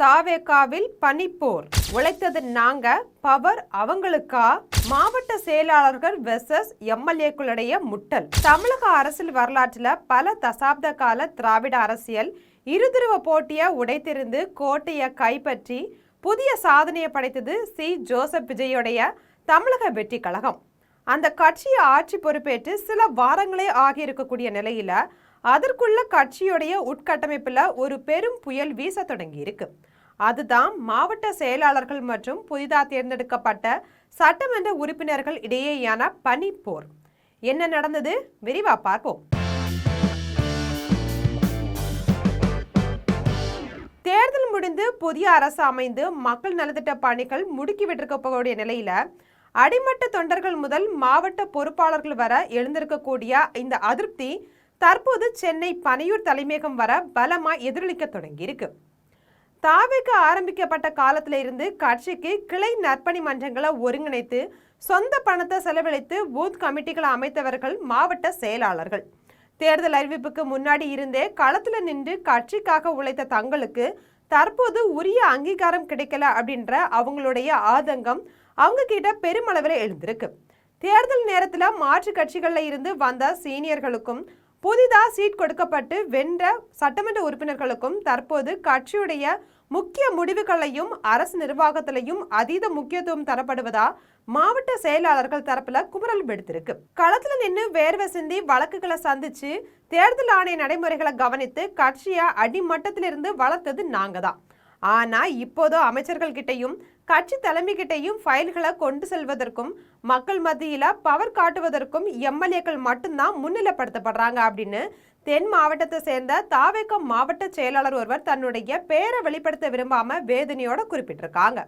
தாவேகாவில் பனிப்போர். உழைத்தது நாங்க, பவர் அவங்களுக்கா? மாவட்ட செயலாளர்கள் வெர்சஸ் எம்எல்ஏக்களுடைய முட்டல். தமிழக அரசியல் வரலாற்றில் பல தசாப்த கால திராவிட அரசியல் இருதுருவ போட்டியை உடைத்திருந்து கோட்டையை கைப்பற்றி புதிய சாதனையை படைத்தது ஜோசப் விஜயோடைய தமிழக வெற்றி கழகம். அந்த கட்சியை ஆட்சி பொறுப்பேற்று சில வாரங்களே ஆகியிருக்கக்கூடிய நிலையில அதற்குள்ள கட்சியுடைய உட்கட்டமைப்புல ஒரு பெரும் புயல் வீச தொடங்கி இருக்கு. அதுதான் மாவட்ட செயலாளர்கள் மற்றும் புதிதாக தேர்ந்தெடுக்கப்பட்ட சட்டமன்ற உறுப்பினர்கள் இடையேயான பனிப்போர். என்ன நடந்தது விரிவா பார்ப்போம். தேர்தல் முடிந்து புதிய அரசு அமைந்து மக்கள் நலத்திட்ட பணிகள் முடுக்கிவிட்டிருக்கக்கூடிய நிலையில அடிமட்ட தொண்டர்கள் முதல் மாவட்ட பொறுப்பாளர்கள் வர எழுந்திருக்கக்கூடிய இந்த அதிருப்தி தற்போது சென்னை பனையூர் தலைமையகம் வர பலமா எதிரொலிக்க தொடங்கி இருக்கு. தாவேக்கு ஆரம்பிக்கப்பட்ட காலத்துல இருந்து கட்சிக்கு கிளை நற்பணி மன்றங்களை ஒருங்கிணைத்து சொந்த பணத்தை செலவழித்து பூத் கமிட்டிகளை அமைத்தவர்கள் மாவட்ட செயலாளர்கள். தேர்தல் அறிவிப்புக்கு முன்னாடி இருந்தே களத்துல நின்று கட்சிக்காக உழைத்த தங்களுக்கு தற்போது உரிய அங்கீகாரம் கிடைக்கல அப்படின்ற அவங்களுடைய ஆதங்கம் அவங்க கிட்ட பெருமளவில் எழுந்திருக்கு. தேர்தல் நேரத்துல மாற்று கட்சிகள்ல இருந்து வந்த சீனியர்களுக்கும் புதிதா சீட் கொடுக்கப்பட்டு வென்ற சட்டமன்ற உறுப்பினர்களுக்கும் தற்போது கட்சியுடைய முக்கிய முடிவுகளையும் அரசு நிர்வாகத்திலையும் அதீத முக்கியத்துவம் தரப்படுவதா மாவட்ட செயலாளர்கள் தரப்புல குமுறல் வெடுத்திருக்கு. களத்துல நின்று வேர்வை சிந்தி வழக்குகளை சந்திச்சு தேர்தல் ஆணைய நடைமுறைகளை கவனித்து கட்சியை அடிமட்டத்திலிருந்து வளர்த்தது நாங்க தான். ஆனா இப்போதோ அமைச்சர்கள் கிட்டையும் கட்சி தலைமை கிட்டையும் ஃபைல்களை கொண்டு செல்வதற்கும் மக்கள் மத்தியில பவர் காட்டுவதற்கும் எம்எல்ஏக்கள் மட்டும்தான் முன்னிலைப்படுத்தப்படுறாங்க அப்படின்னு தென் மாவட்டத்தை சேர்ந்த தாவேக மாவட்ட செயலாளர் ஒருவர் தன்னுடைய பெயரை வெளிப்படுத்த விரும்பாம வேதனையோட குறிப்பிட்டிருக்காங்க.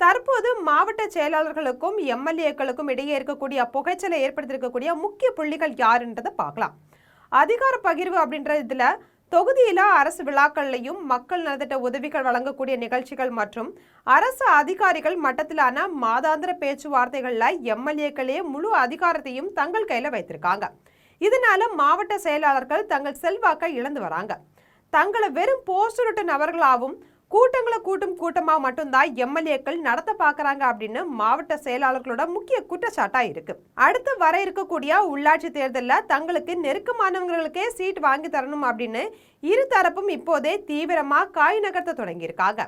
தற்போது மாவட்ட செயலாளர்களுக்கும் எம்எல்ஏக்களுக்கும் இடையே இருக்கக்கூடிய புகைச்சலை ஏற்படுத்தியிருக்கக்கூடிய முக்கிய புள்ளிகள் யாருன்றதை பார்க்கலாம். அதிகார பகிர்வு அப்படின்ற இதுல தொகுதியில அரசு விழாக்கள்லையும் மக்கள் நலத்திட்ட உதவிகள் வழங்கக்கூடிய நிகழ்ச்சிகள் மற்றும் அரசு அதிகாரிகள் மட்டத்திலான மாதாந்திர பேச்சுவார்த்தைகள்ல எம்எல்ஏக்களே முழு அதிகாரத்தையும் தங்கள் கையில வைத்திருக்காங்க. இதனால மாவட்ட செயலாளர்கள் தங்கள் செல்வாக்கை இழந்து வராங்க. தங்களை வெறும் போஸ்டரிட்ட நபர்களாகவும் கூட்டங்களை கூட்டும் கூட்டமா மட்டும்தான் எம்எல்ஏக்கள் நடத்த பாக்குறாங்க அப்படின்னு மாவட்ட செயலாளர்களோட முக்கிய குற்றச்சாட்டா இருக்கு. அடுத்து வர இருக்கக்கூடிய உள்ளாட்சி தேர்தலில் தங்களுக்கு நெருக்கமானவங்களுக்கே சீட் வாங்கி தரணும் அப்படின்னு இரு தரப்பும் இப்போதே தீவிரமா காய் நகர்த்த தொடங்கியிருக்காங்க.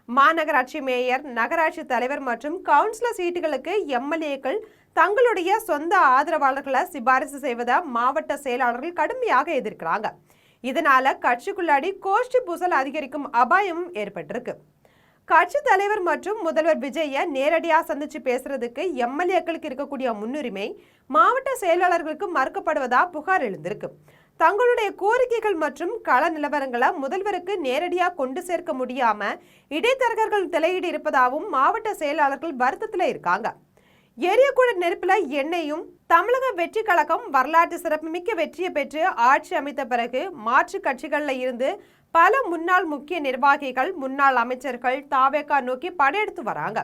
மாநகராட்சி மேயர், நகராட்சி தலைவர் மற்றும் கவுன்சிலர் சீட்டுகளுக்கு எம்எல்ஏக்கள் தங்களுடைய சொந்த ஆதரவாளர்களை சிபாரிசு செய்வதை மாவட்ட செயலாளர்கள் கடுமையாக எதிர்க்கிறாங்க. இதனால கட்சிக்குள்ளாடி கோஷ்டி பூசல் அதிகரிக்கும் அபாயமும் ஏற்பட்டிருக்கு. கட்சி தலைவர் மற்றும் முதல்வர் விஜய நேரடியா சந்திச்சு பேசுறதுக்கு எம்எல்ஏக்களுக்கு இருக்கக்கூடிய முன்னுரிமை மாவட்ட செயலாளர்களுக்கு மறுக்கப்படுவதா புகார் எழுந்திருக்கு. தங்களுடைய கோரிக்கைகள் மற்றும் கள நிலவரங்களை முதல்வருக்கு நேரடியா கொண்டு சேர்க்க முடியாம இடைத்தரகர்கள் தலையீடு இருப்பதாகவும் மாவட்ட செயலாளர்கள் வருத்தத்துல இருக்காங்க. எரியக்கூட நெருப்புல எண்ணெயும். தமிழக வெற்றி கழகம் வரலாற்று சிறப்புமிக்க வெற்றியை பெற்று ஆட்சி அமைத்த பிறகு மாற்று கட்சிகள்ல இருந்து பல முன்னாள் முக்கிய நிர்வாகிகள், முன்னாள் அமைச்சர்கள் தாவேகா நோக்கி படையெடுத்து வராங்க.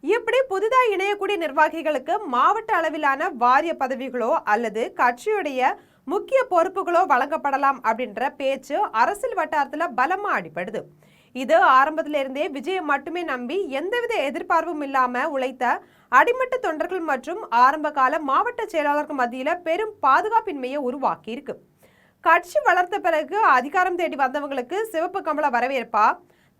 இப்படி புதிதாக இணையக்கூடிய நிர்வாகிகளுக்கு மாவட்ட அளவிலான வாரிய பதவிகளோ அல்லது கட்சியுடைய முக்கிய பொறுப்புகளோ வழங்கப்படலாம் அப்படின்ற பேச்சு அரசியல் வட்டாரத்துல பலமா அடிபடுது. இது ஆரம்பத்திலிருந்தே விஜயை மட்டுமே நம்பி எந்தவித எதிர்பார்ப்பும் இல்லாம உழைத்த அடிமட்ட தொண்டர்கள் மற்றும் ஆரம்ப கால மாவட்ட செயலாளர்கள் மத்தியில பெரும் பாதுகாப்பின்மையை உருவாக்கி இருக்கு. கட்சி வளர்த்த பிறகு அதிகாரம் தேடி வந்தவங்களுக்கு சிவப்பு கம்பள வரவேற்பா?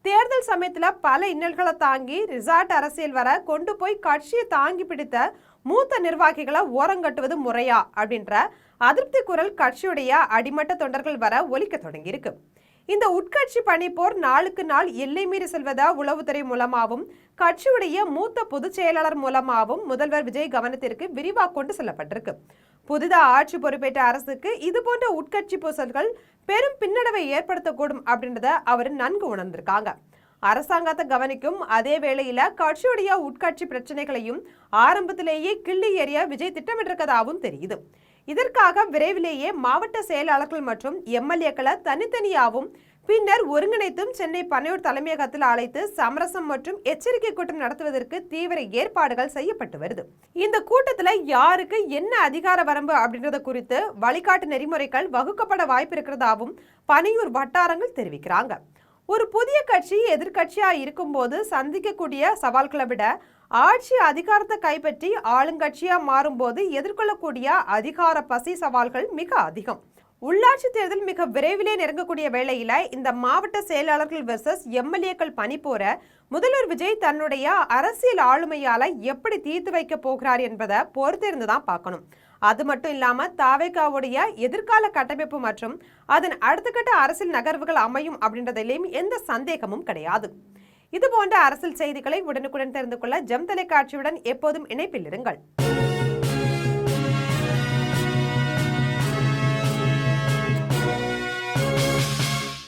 தேர்தல் சமயத்துல பல இன்னல்களை தாங்கி ரிசார்ட் அரசியல் வர கொண்டு போய் கட்சியை தாங்கி பிடித்த மூத்த நிர்வாகிகளை ஓரங்கட்டுவது முறையா அப்படின்ற அதிருப்தி குரல் கட்சியுடைய அடிமட்ட தொண்டர்கள் வர ஒலிக்க தொடங்கி இருக்கு. இந்த உட்கட்சி பணிப்போர் நாளுக்கு நாள் எல்லை மீறி செல்வதா உளவுத்துறை மூலமாகவும் கட்சியுடைய மூத்த பொதுச் செயலாளர் மூலமாகவும் முதல்வர் விஜய் கவனத்திற்கு விரிவாக கொண்டு செல்லப்பட்டிருக்கு. புதிதாக ஆட்சி பொறுப்பேற்ற அரசுக்கு இது போன்ற உட்கட்சி பூசல்கள் பெரும் பின்னடைவை ஏற்படுத்தக்கூடும் அப்படின்றத அவர் நன்கு உணர்ந்திருக்காங்க. அரசாங்கத்தை கவனிக்கும் அதே வேளையில கட்சியுடைய உட்கட்சி பிரச்சனைகளையும் ஆரம்பத்திலேயே கிள்ளி எறிய விஜய் திட்டமிட்டிருக்கதாகவும் தெரியுது. இதற்காக விரைவிலேயே மாவட்ட செயலாளர்கள் மற்றும் எம்எல்ஏக்களை தனித்தனியாகவும் பின்னர் ஒருங்கிணைத்தும் சென்னை பனையூர் தலைமையகத்தில் அழைத்து சமரசம் மற்றும் எச்சரிக்கை கூட்டம் நடத்துவதற்கு தீவிர ஏற்பாடுகள் செய்யப்பட்டு வருது. இந்த கூட்டத்துல யாருக்கு என்ன அதிகார வரம்பு அப்படின்றத குறித்து வழிகாட்டு நெறிமுறைகள் வகுக்கப்பட வாய்ப்பு இருக்கிறதாவும் பனையூர் வட்டாரங்கள் தெரிவிக்கிறாங்க. ஒரு புதிய கட்சி எதிர்க்கட்சியா இருக்கும்போது சந்திக்கக்கூடிய சவால்களை விட ஆட்சி அதிகாரத்தை கைப்பற்றி ஆளுங்கட்சியா மாறும்போது எதிர்கொள்ளக்கூடிய அதிகார பசி சவால்கள் மிக அதிகம். உள்ளாட்சி தேர்தல் மிக விரைவிலே நெருங்கக்கூடிய வேளையில இந்த மாவட்ட செயலாளர்கள் வெர்சஸ் எம்எல்ஏக்கள் பணி போற முதல்வர் விஜய் தன்னுடைய அரசியல் ஆளுமையால எப்படி தீர்த்து வைக்க போகிறார் என்பதை பொறுத்திருந்துதான் பார்க்கணும். அது மட்டும் இல்லாம தாவேகாவுடைய எதிர்கால கட்டமைப்பு மற்றும் அதன் அடுத்த கட்ட அரசியல் நகர்வுகள் அமையும் அப்படின்றதிலும் எந்த சந்தேகமும் கிடையாது. இது போன்ற அரசியல் செய்திகளை உடனுக்குடன் தெரிந்து கொள்ள ஜெம் தொலைக்காட்சியுடன் எப்போதும் இணைப்பில் இருங்கள்.